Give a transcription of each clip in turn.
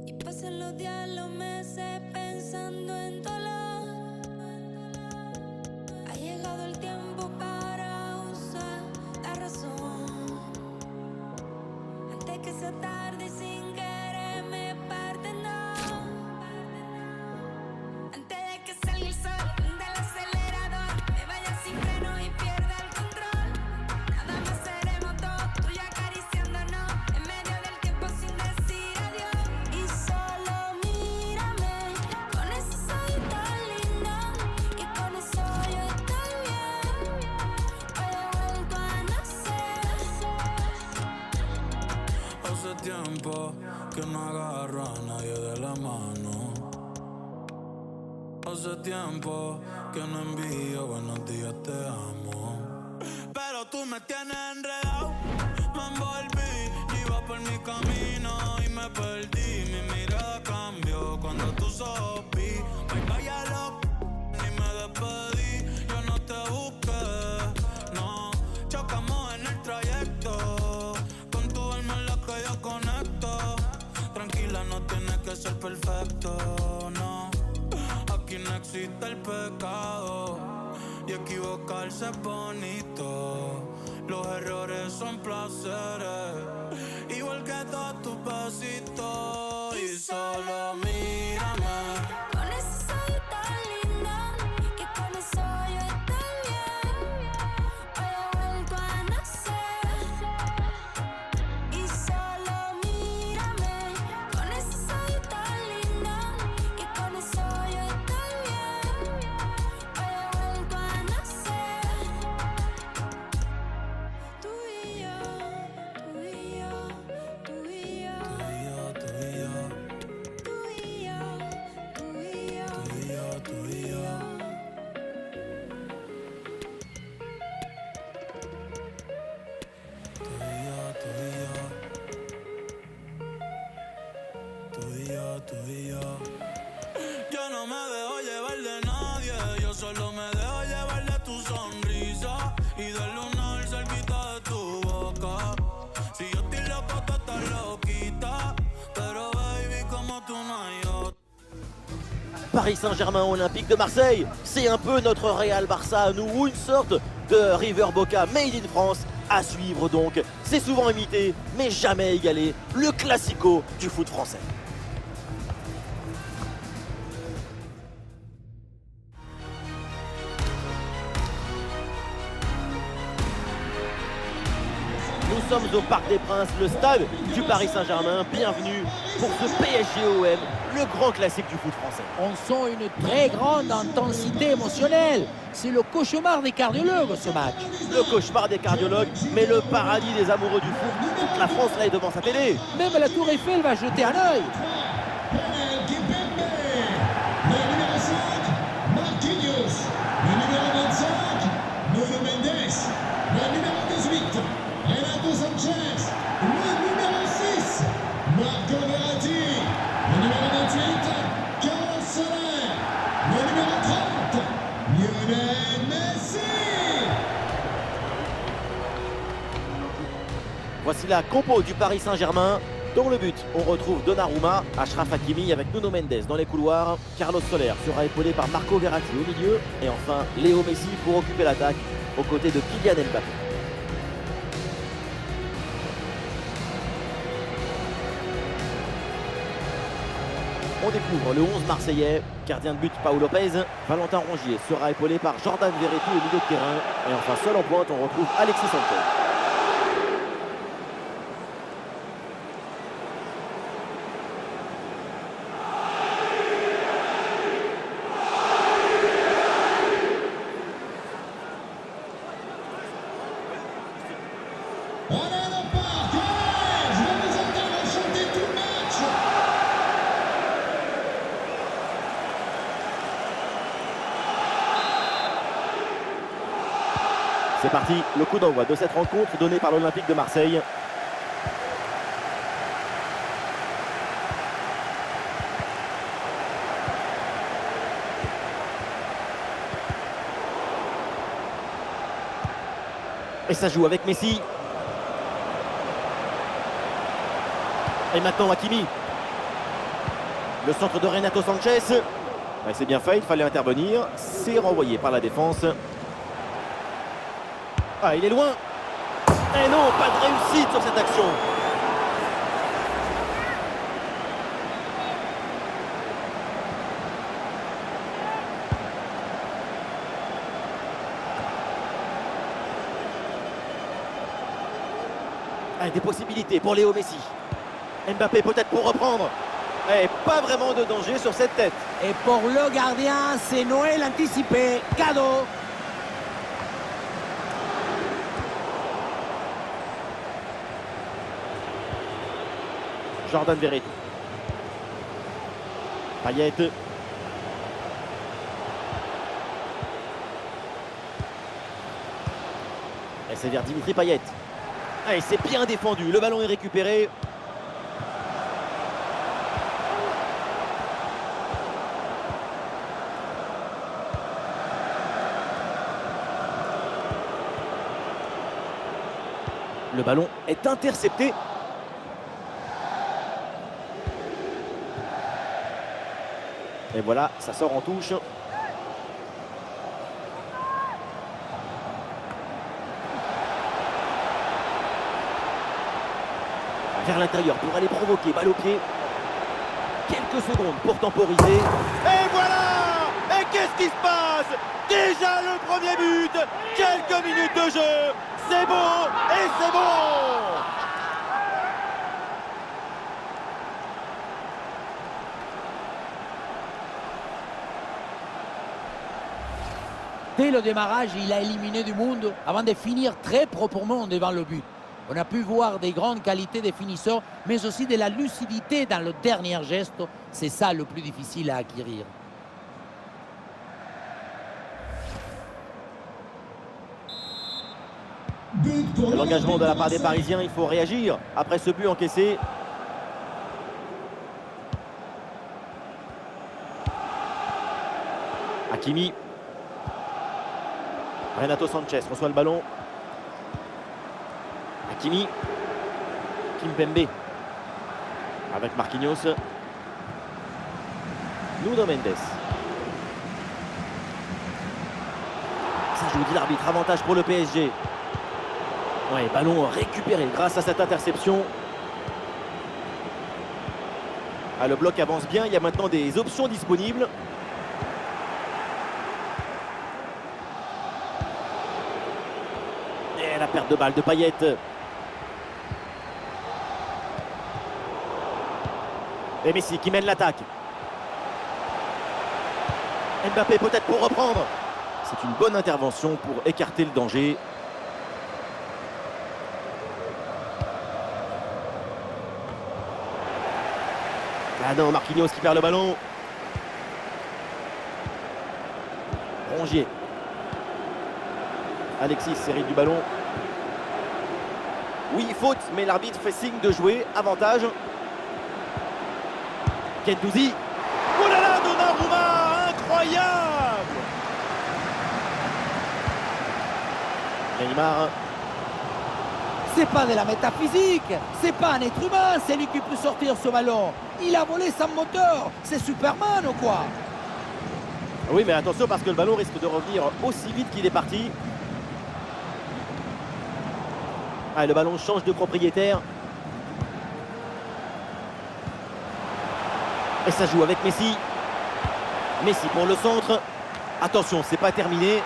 Y pasan los días, los meses pensando en dolor. Ha llegado el tiempo para usar la razón. Antes que sea tarde y sin querer me parten dos. Antes de que salga el sol del acelerador, me vaya sin freno y pierda el control. Nada más seremos dos, tú y yo acariciándonos en medio del tiempo sin decir adiós. Y solo mírame con ese ojito lindo, que con eso yo estoy bien. Hoy he vuelto a nacer. Hace tiempo que no agarro a nadie de la mano. Hace tiempo que no envío buenos días, te amo. Pero tú me tienes enredado. Me envolví, iba por mi camino y me perdí. Mi mirada cambió cuando tus ojos vi. Me vaya loco, ni me despedí. Yo no te busqué, no. Chocamos en el trayecto. Con tu alma es la que yo conecto. Tranquila, no tienes que ser perfecto, no. Aquí no existe el pecado y equivocarse es bonito. Los errores son placeres, igual que todos tus besitos. Y solo mírame Con ese ojito lindo, que con eso yo estoy bien. Hoy he vuelto a nacer. Y solo mírame con ese ojito lindo, que con eso yo estoy bien. Hoy he vuelto a nacer. Tú y yo, tú y yo, tú y yo, tú y yo, tú y yo, tú y yo, tú y yo, tú y yo. Tú y yo. Yo no me dejo llevar de nadie, yo solo me dejo llevar de tu sonrisa y del lunar cerquita de tu boca. Si yo estoy loco, tú estás loquita, pero baby, como tú no hay otra. Paris Saint-Germain Olympique de Marseille, c'est un peu notre Real Barça à nous, ou une sorte de River Boca made in France à suivre donc. C'est souvent imité, mais jamais égalé, le classico du foot français. Nous sommes au Parc des Princes, le stade du Paris Saint-Germain. Bienvenue pour ce PSG-OM, le grand classique du foot français. On sent une très grande intensité émotionnelle. C'est le cauchemar des cardiologues, ce match. Le cauchemar des cardiologues, mais le paradis des amoureux du foot. Toute la France là est devant sa télé. Même la Tour Eiffel va jeter un œil. Voici la compo du Paris Saint-Germain. Dans le but, on retrouve Donnarumma, Achraf Hakimi avec Nuno Mendes dans les couloirs. Carlos Soler sera épaulé par Marco Verratti au milieu. Et enfin, Léo Messi pour occuper l'attaque aux côtés de Kylian Mbappé. On découvre le 11 marseillais, gardien de but Paul Lopez. Valentin Rongier sera épaulé par Jordan Verretou au milieu de terrain. Et enfin, seul en pointe, on retrouve Alexis Sanchez. C'est parti, le coup d'envoi de cette rencontre donné par l'Olympique de Marseille. Et ça joue avec Messi. Et maintenant Hakimi. Le centre de Renato Sanchez. Ouais, c'est bien fait, il fallait intervenir. C'est renvoyé par la défense. Ah, il est loin. Et non, pas de réussite sur cette action. Ah, des possibilités pour Léo Messi. Mbappé peut-être pour reprendre. Et pas vraiment de danger sur cette tête. Et pour le gardien, c'est Noël anticipé. Cadeau. Jordan Verretou. Payet. Et c'est vers Dimitri Payet. Ah, et c'est bien défendu. Le ballon est récupéré. Le ballon est intercepté. Et voilà, ça sort en touche. Vers l'intérieur pour aller provoquer, balle au pied. Quelques secondes pour temporiser. Et voilà! Et qu'est-ce qui se passe? Déjà le premier but! Quelques minutes de jeu! C'est beau et c'est bon! Dès le démarrage, il a éliminé du monde avant de finir très proprement devant le but. On a pu voir des grandes qualités des finisseurs, mais aussi de la lucidité dans le dernier geste. C'est ça le plus difficile à acquérir. L'engagement de la part des Parisiens, il faut réagir après ce but encaissé. Hakimi. Renato Sanchez reçoit le ballon. Hakimi. Kimpembe. Avec Marquinhos. Nuno Mendes. Ça joue, dit l'arbitre. Avantage pour le PSG. Ouais, ballon récupéré grâce à cette interception. Ah, le bloc avance bien. Il y a maintenant des options disponibles. Et la perte de balle de Payet. Et Messi qui mène l'attaque. Mbappé peut-être pour reprendre. C'est une bonne intervention pour écarter le danger. Ah non, Marquinhos qui perd le ballon. Rongier. Alexis hérite du ballon. Oui, faute, mais l'arbitre fait signe de jouer. Avantage. Guendouzi. Oh là là, Donnarumma, incroyable! Neymar. C'est pas de la métaphysique, c'est pas un être humain, c'est lui qui peut sortir ce ballon. Il a volé sans moteur, c'est Superman ou quoi? Oui, mais attention parce que le ballon risque de revenir aussi vite qu'il est parti. Ah, le ballon change de propriétaire. Et ça joue avec Messi. Messi pour le centre. Attention, c'est pas terminé.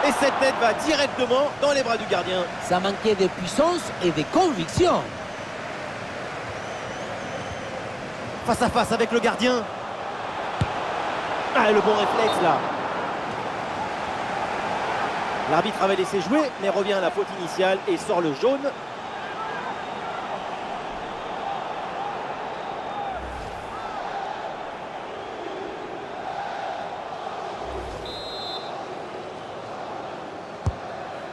Et cette tête va directement dans les bras du gardien. Ça manquait de puissance et de conviction. Face à face avec le gardien. Ah, le bon réflexe là. L'arbitre avait laissé jouer, mais revient à la faute initiale et sort le jaune.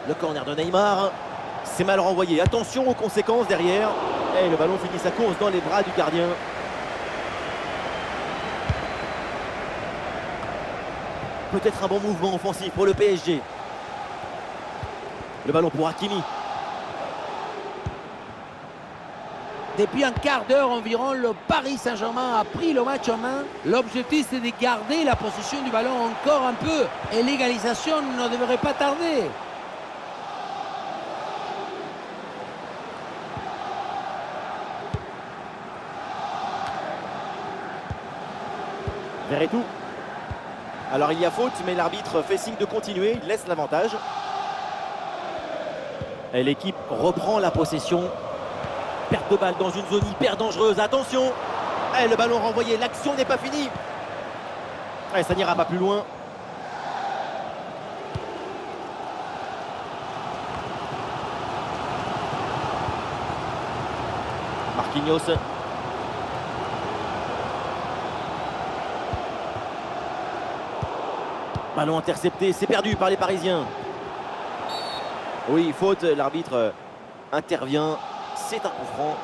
Le corner de Neymar. C'est mal renvoyé. Attention aux conséquences derrière. Et le ballon finit sa course dans les bras du gardien. Peut-être un bon mouvement offensif pour le PSG. Le ballon pour Hakimi. Depuis un quart d'heure environ, le Paris Saint-Germain a pris le match en main. L'objectif, c'est de garder la possession du ballon encore un peu. Et l'égalisation ne devrait pas tarder. Verretou. Alors il y a faute, mais l'arbitre fait signe de continuer, il laisse l'avantage. Et l'équipe reprend la possession. Perte de balle dans une zone hyper dangereuse, attention. Et le ballon renvoyé, l'action n'est pas finie. Et ça n'ira pas plus loin. Marquinhos. Ballon intercepté, c'est perdu par les Parisiens. Oui, faute, l'arbitre intervient, c'est un coup franc.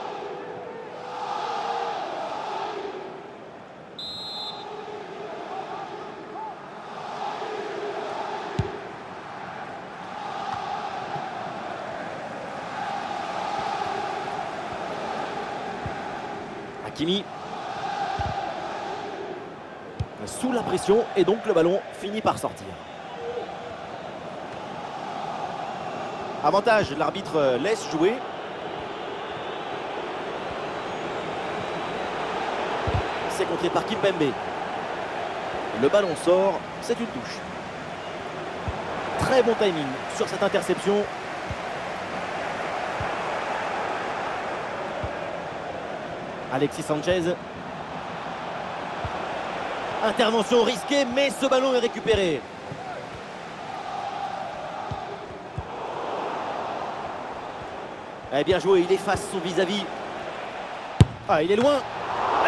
Hakimi. Sous la pression et donc le ballon finit par sortir. Avantage, l'arbitre laisse jouer. C'est contré par Kimpembe. Le ballon sort, c'est une touche. Très bon timing sur cette interception. Alexis Sanchez. Intervention risquée, mais ce ballon est récupéré. Eh bien joué, il efface son vis-à-vis. Ah, il est loin.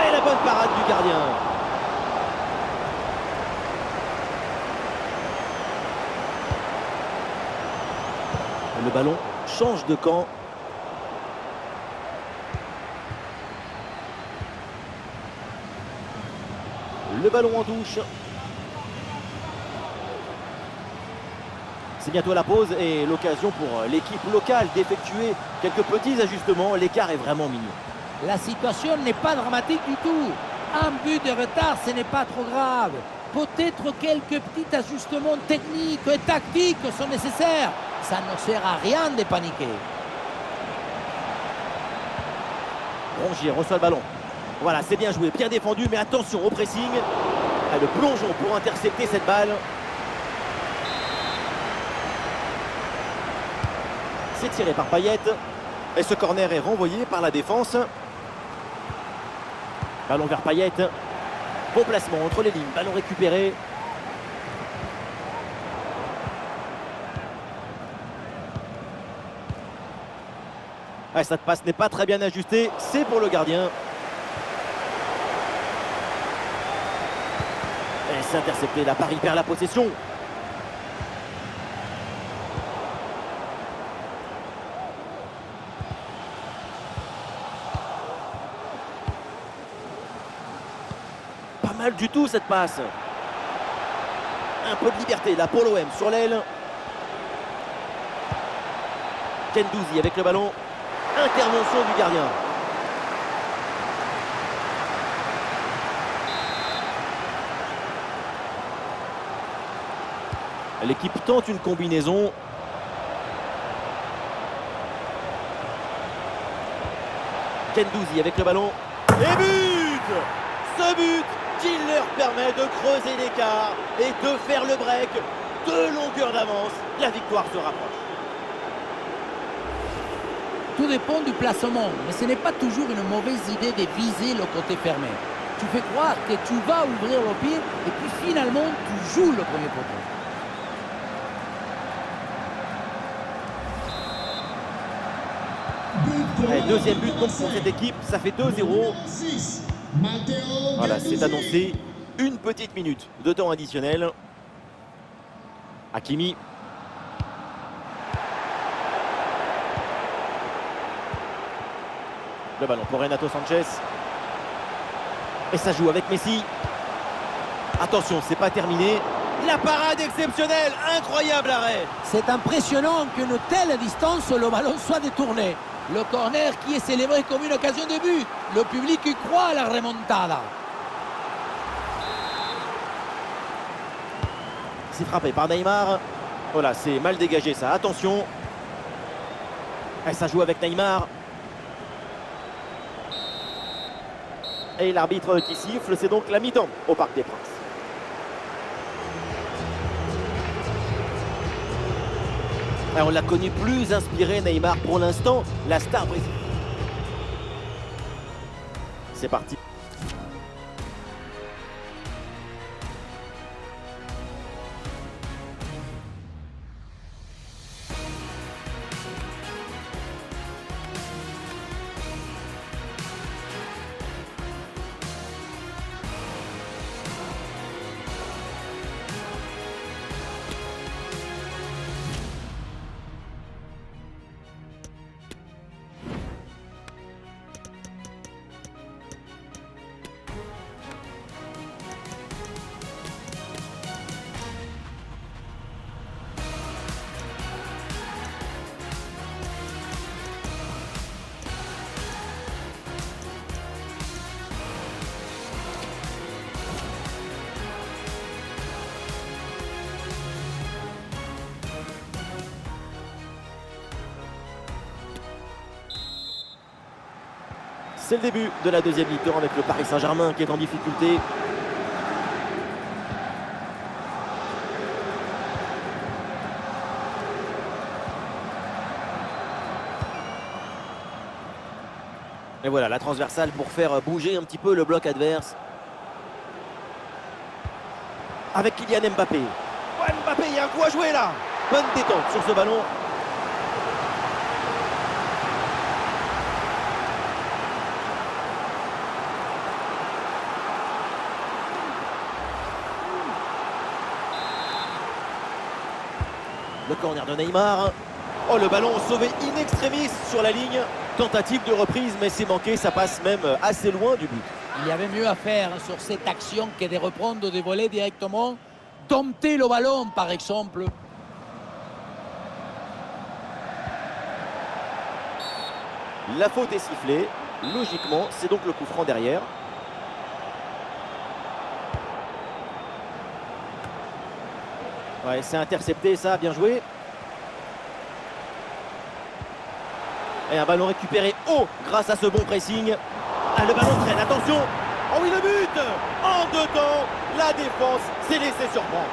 Et la bonne parade du gardien. Le ballon change de camp. Le ballon en touche. C'est bientôt la pause et l'occasion pour l'équipe locale d'effectuer quelques petits ajustements. L'écart est vraiment mignon. La situation n'est pas dramatique du tout. Un but de retard, ce n'est pas trop grave. Peut-être quelques petits ajustements techniques et tactiques sont nécessaires. Ça ne sert à rien de paniquer. Rongier reçoit le ballon. Voilà, c'est bien joué, bien défendu, mais attention au pressing. Le plongeon pour intercepter cette balle. C'est tiré par Payet. Et ce corner est renvoyé par la défense. Ballon vers Payet. Bon placement entre les lignes, ballon récupéré. Ouais, cette passe n'est pas très bien ajustée, c'est pour le gardien. Et c'est intercepté, la Paris perd la possession. Pas mal du tout cette passe. Un peu de liberté là pour l'OM sur l'aile. Gendouzi avec le ballon. Intervention du gardien. L'équipe tente une combinaison. Gendouzi avec le ballon. Et but! Ce but qui leur permet de creuser l'écart et de faire le break. 2 longueurs d'avance. La victoire se rapproche. Tout dépend du placement, mais ce n'est pas toujours une mauvaise idée de viser le côté fermé. Tu fais croire que tu vas ouvrir le pied et puis finalement tu joues le premier poteau. Allez, deuxième but donc pour cette équipe, ça fait 2-0. Voilà, c'est annoncé. Une petite minute de temps additionnel. Hakimi. Le ballon pour Renato Sanchez. Et ça joue avec Messi. Attention, c'est pas terminé. La parade exceptionnelle, incroyable arrêt. C'est impressionnant qu'une telle distance, le ballon soit détourné. Le corner qui est célébré comme une occasion de but. Le public y croit à la remontada. C'est frappé par Neymar. Voilà, c'est mal dégagé ça. Attention. Et ça joue avec Neymar. Et l'arbitre qui siffle, c'est donc la mi-temps au Parc des Princes. Et on l'a connu plus inspiré, Neymar, pour l'instant, la star brésilienne. C'est parti. C'est le début de la deuxième mi-temps avec le Paris Saint-Germain qui est en difficulté. Et voilà la transversale pour faire bouger un petit peu le bloc adverse. Avec Kylian Mbappé. Ouais, Mbappé, il y a un coup à jouer là. Bonne détente sur ce ballon. Le corner de Neymar. Oh, le ballon sauvé in extremis sur la ligne. Tentative de reprise, mais c'est manqué. Ça passe même assez loin du but. Il y avait mieux à faire sur cette action que de reprendre des volets directement. Dompter le ballon, par exemple. La faute est sifflée. Logiquement, c'est donc le coup franc derrière. Ouais, c'est intercepté, ça, bien joué. Et un ballon récupéré haut grâce à ce bon pressing. Ah, le ballon traîne, attention. Oh oui, le but. En deux temps, la défense s'est laissée surprendre.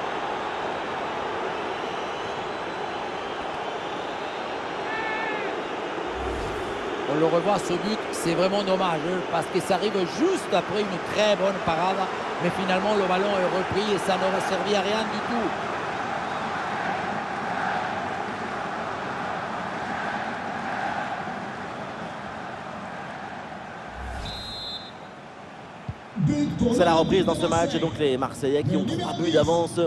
On le revoit, ce but, c'est vraiment dommage parce que ça arrive juste après une très bonne parade. Mais finalement, le ballon est repris et ça n'aura servi à rien du tout. C'est la reprise dans ce match et donc les Marseillais qui ont 3 buts d'avance.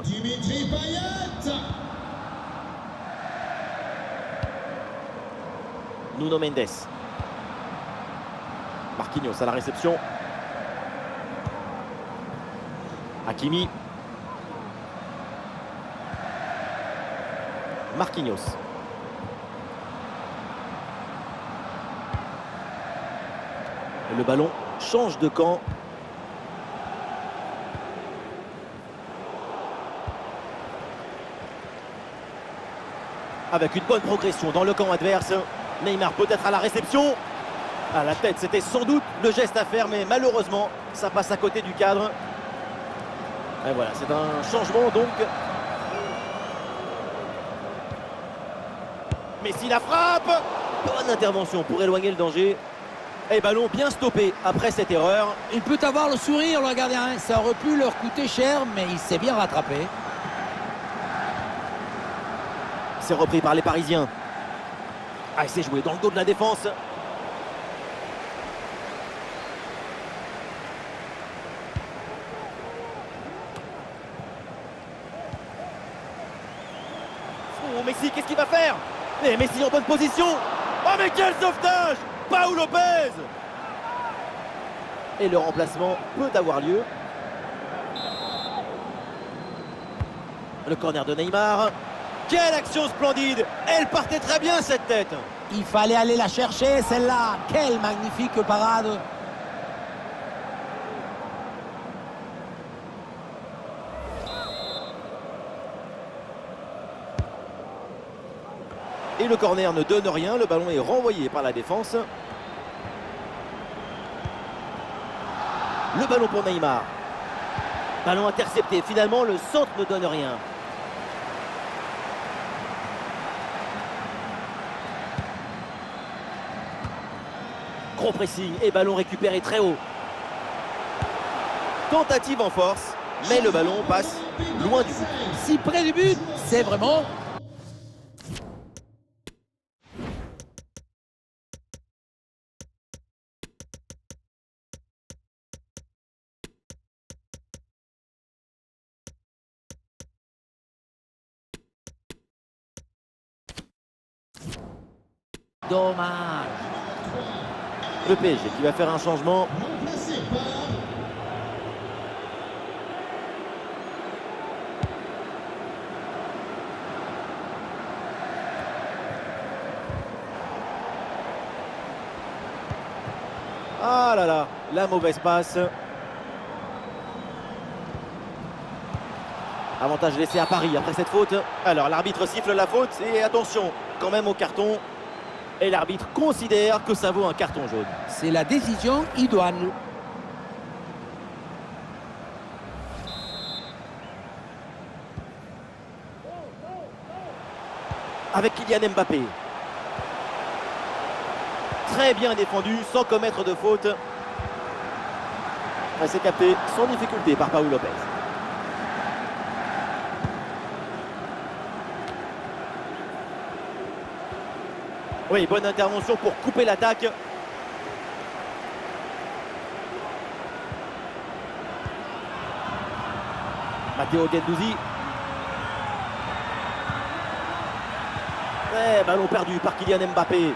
Nuno Mendes. Marquinhos à la réception. Hakimi. Marquinhos. Et le ballon change de camp. Avec une bonne progression dans le camp adverse. Neymar peut-être à la réception. À la tête, c'était sans doute le geste à faire, mais malheureusement, ça passe à côté du cadre. Et voilà, c'est un changement donc. Messi la frappe. Bonne intervention pour éloigner le danger. Et ballon bien stoppé après cette erreur. Il peut avoir le sourire, le gardien. Ça aurait pu leur coûter cher, mais il s'est bien rattrapé. C'est repris par les Parisiens. Ah, il s'est joué dans le dos de la défense. Oh, Messi, qu'est-ce qu'il va faire? Et Messi en bonne position. Oh, mais quel sauvetage! Paul Lopez! Et le remplacement peut avoir lieu. Le corner de Neymar. Quelle action splendide! Elle partait très bien cette tête. Il fallait aller la chercher, celle-là. Quelle magnifique parade. Et le corner ne donne rien, le ballon est renvoyé par la défense. Le ballon pour Neymar. Ballon intercepté, finalement le centre ne donne rien. Gros pressing et ballon récupéré très haut. Tentative en force, mais le ballon passe loin du but. Si près du but, c'est vraiment... dommage. Le PSG qui va faire un changement. Ah là là, la mauvaise passe. Avantage laissé à Paris après cette faute. Alors l'arbitre siffle la faute et attention quand même au carton. Et l'arbitre considère que ça vaut un carton jaune. C'est la décision idoine. Avec Kylian Mbappé. Très bien défendu, sans commettre de faute. C'est capté sans difficulté par Paul Lopez. Oui, bonne intervention pour couper l'attaque. Matteo Guendouzi. Ballon perdu par Kylian Mbappé.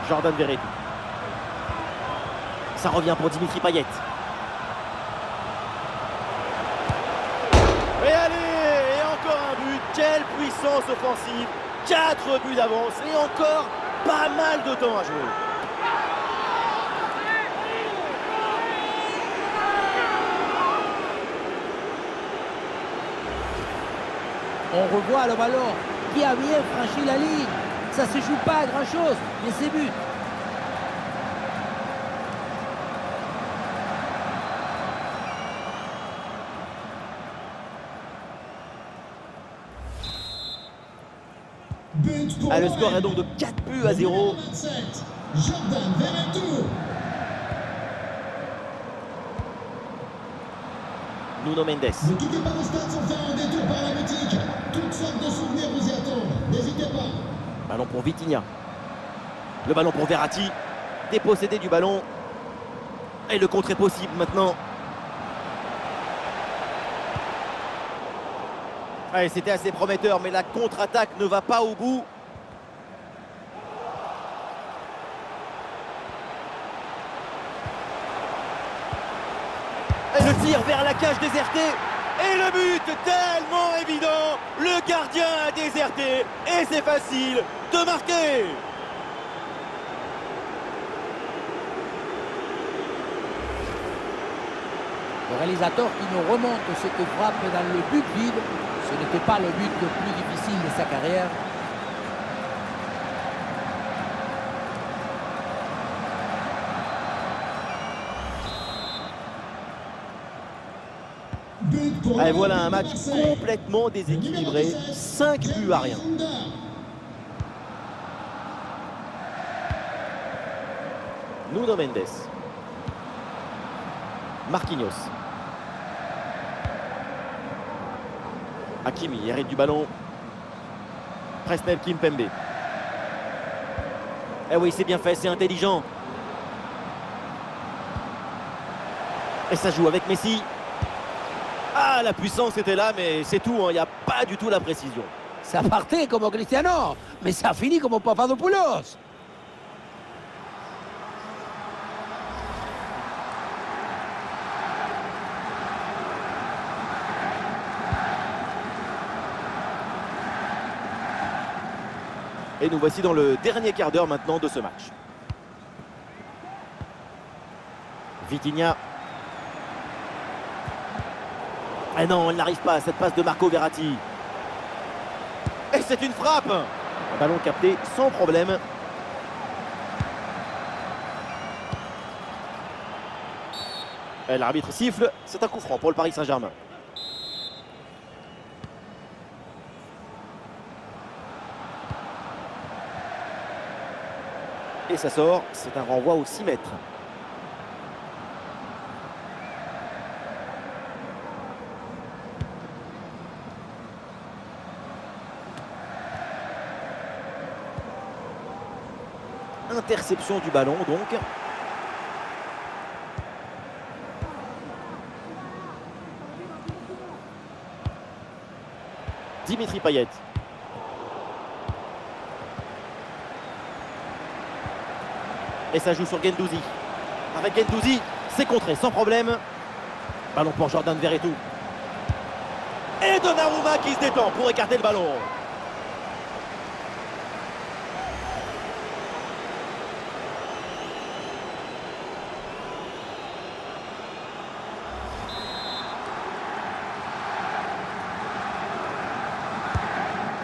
Jordan Verretou. Ça revient pour Dimitri Payet. Et allez, et encore un but. Quelle puissance offensive. 4 buts d'avance et encore pas mal de temps à jouer. On revoit le ballon qui a bien franchi la ligne. Ça se joue pas à grand chose, mais c'est but. Ah, le score est donc de 4 buts à 0. Jordan Verretou. Nuno Mendes. Ne quittez pas le stade sans faire un détour par la boutique. Toutes sortes de souvenirs vous y attendent. N'hésitez pas. Ballon pour Vitinha. Le ballon pour Verratti. Dépossédé du ballon. Et le contre est possible maintenant. Ouais, c'était assez prometteur, mais la contre-attaque ne va pas au bout. Et le tir vers la cage désertée. Et le but tellement évident. Le gardien a déserté. Et c'est facile de marquer. Le réalisateur qui nous remonte cette frappe dans le but vide, ce n'était pas le but le plus difficile de sa carrière. Et voilà un match complètement déséquilibré. 5 buts à rien. Nuno Mendes. Marquinhos. Hakimi hérite du ballon. Presnel Kimpembe. Eh oui, c'est bien fait, c'est intelligent. Et ça joue avec Messi. Ah, la puissance était là, mais c'est tout, il n'y a pas du tout la précision. Ça partait comme Cristiano, mais ça finit comme Papadopoulos. Et nous voici dans le dernier quart d'heure maintenant de ce match. Vitinha. Ah non, elle n'arrive pas à cette passe de Marco Verratti. Et c'est une frappe. Un ballon capté sans problème. Et l'arbitre siffle, c'est un coup franc pour le Paris Saint-Germain. Et ça sort, c'est un renvoi aux 6 mètres. Interception du ballon donc. Dimitri Payet. Et ça joue sur Guendouzi. Avec Guendouzi, c'est contré sans problème. Ballon pour Jordan Verretou. Et Donnarumma qui se détend pour écarter le ballon.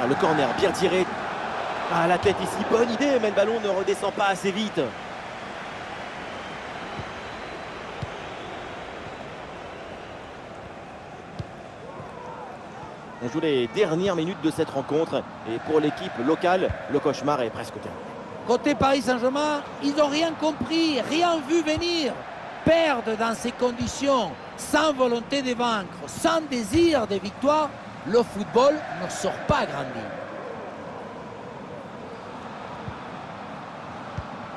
Ah, le corner bien tiré. Ah, la tête ici, bonne idée, mais le ballon ne redescend pas assez vite. On joue les dernières minutes de cette rencontre. Et pour l'équipe locale, le cauchemar est presque terminé. Côté Paris Saint-Germain, ils n'ont rien compris, rien vu venir. Perdre dans ces conditions, sans volonté de vaincre, sans désir de victoire, le football ne sort pas grandi.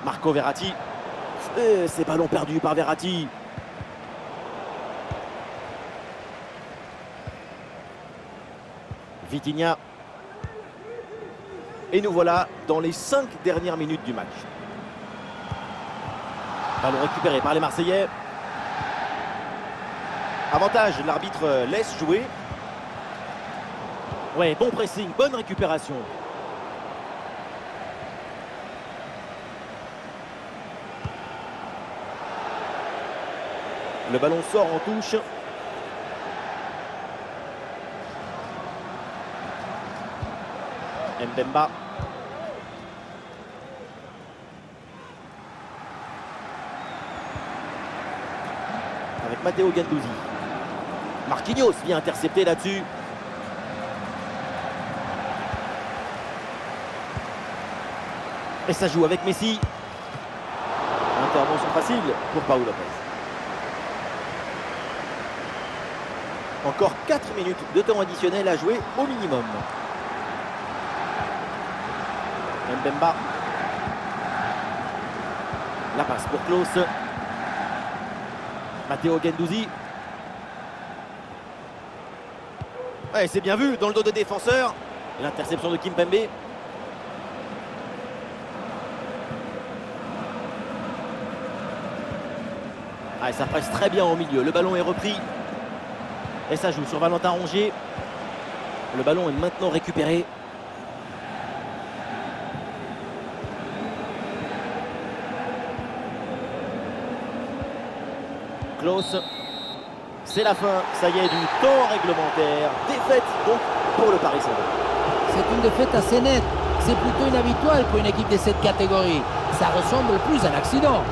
Marco Verratti. Et ces ballons perdus par Verratti. Vitinha. Et nous voilà dans les 5 dernières minutes du match. Ballon récupéré par les Marseillais. Avantage, l'arbitre laisse jouer. Ouais, bon pressing, bonne récupération. Le ballon sort en touche. Mbemba. Avec Matteo Guendouzi. Marquinhos vient intercepter là-dessus. Et ça joue avec Messi. Intervention facile pour Paul Lopez. Encore 4 minutes de temps additionnel à jouer au minimum. Mbemba. La passe pour Klose. Matteo Guendouzi. Ouais, c'est bien vu dans le dos de défenseur. L'interception de Kimpembe. Ah, ça presse très bien au milieu. Le ballon est repris. Et ça joue sur Valentin Rongier. Le ballon est maintenant récupéré. Klose. C'est la fin, ça y est, du temps réglementaire. Défaite donc pour le Paris Saint-Germain. C'est une défaite assez nette. C'est plutôt inhabituel pour une équipe de cette catégorie. Ça ressemble plus à un accident.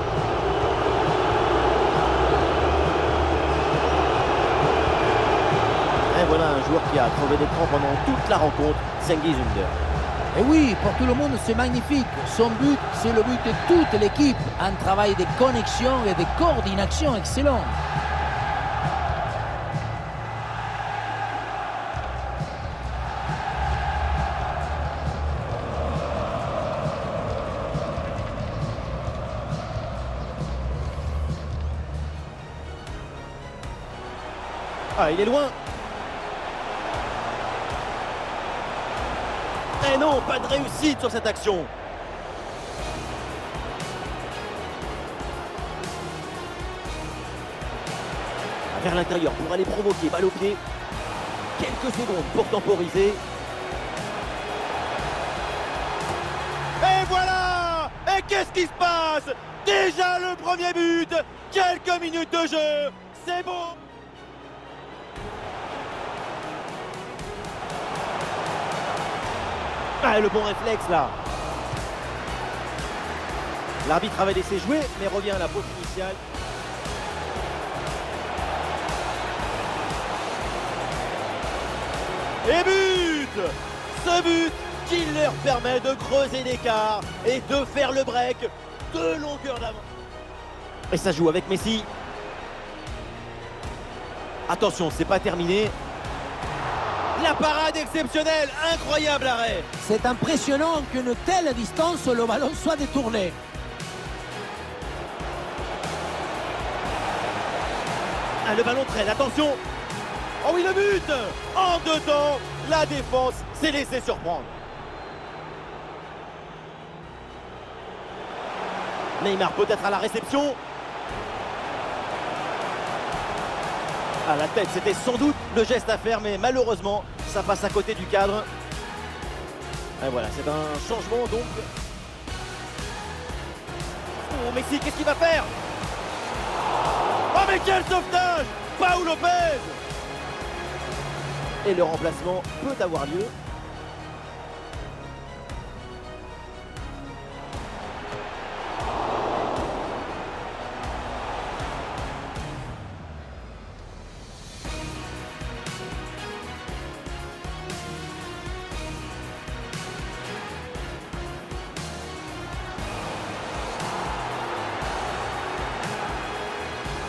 Et voilà un joueur qui a trouvé l'écran pendant toute la rencontre, Cengiz Ünder. Et oui, pour tout le monde, c'est magnifique. Son but, c'est le but de toute l'équipe. Un travail de connexion et de coordination excellent. Ah, il est loin. Et non, pas de réussite sur cette action. Vers l'intérieur pour aller provoquer, balle au pied. Quelques secondes pour temporiser. Mais qu'est-ce qui se passe? Déjà le premier but. Quelques minutes de jeu. C'est beau. Ah, le bon réflexe là. L'arbitre avait laissé jouer, mais revient à la faute initiale. Et but! Ce but qui leur permet de creuser l'écart et de faire le break de longueur d'avance. Et ça joue avec Messi. Attention, c'est pas terminé. La parade exceptionnelle, incroyable arrêt. C'est impressionnant qu'une telle distance, le ballon soit détourné. Ah, le ballon traîne, attention. Oh oui, le but. En deux temps, la défense s'est laissée surprendre. Neymar peut-être à la réception. À la tête, c'était sans doute le geste à faire, mais malheureusement, ça passe à côté du cadre. Et voilà, c'est un changement donc. Oh, Messi, qu'est-ce qu'il va faire? Oh, mais quel sauvetage! Paul Lopez! Et le remplacement peut avoir lieu.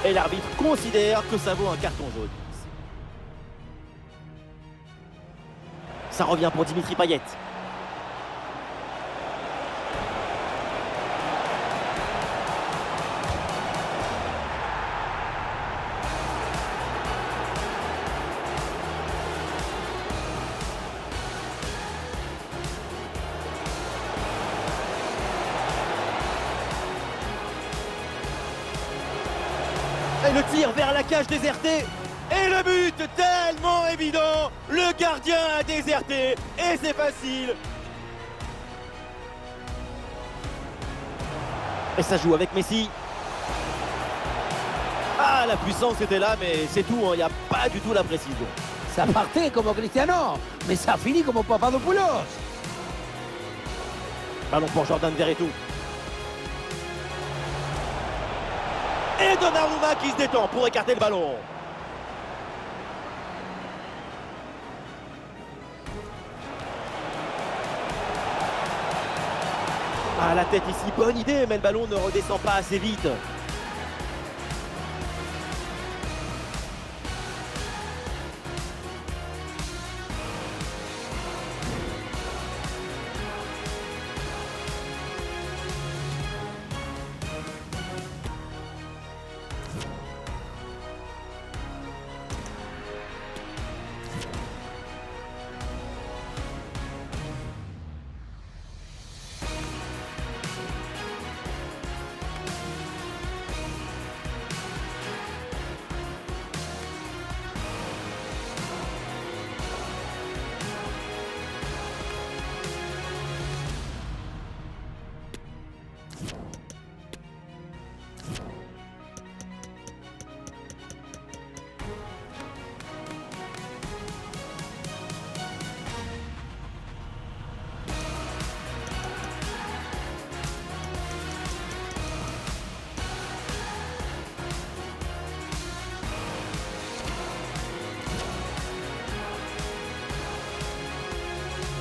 Et l'arbitre considère que ça vaut un carton jaune. Ça revient pour Dimitri Payet. Et le tir vers la cage désertée. Et le but tellement évident. Le gardien a déserté. Et c'est facile. Et ça joue avec Messi. Ah, la puissance était là, mais c'est tout. Il n'y a pas du tout la précision. Ça partait comme Cristiano, mais ça finit comme Papadopoulos. Ballon pour Jordan Verretou. Et Donnarumma qui se détend pour écarter le ballon. Ah, la tête ici, bonne idée, mais le ballon ne redescend pas assez vite.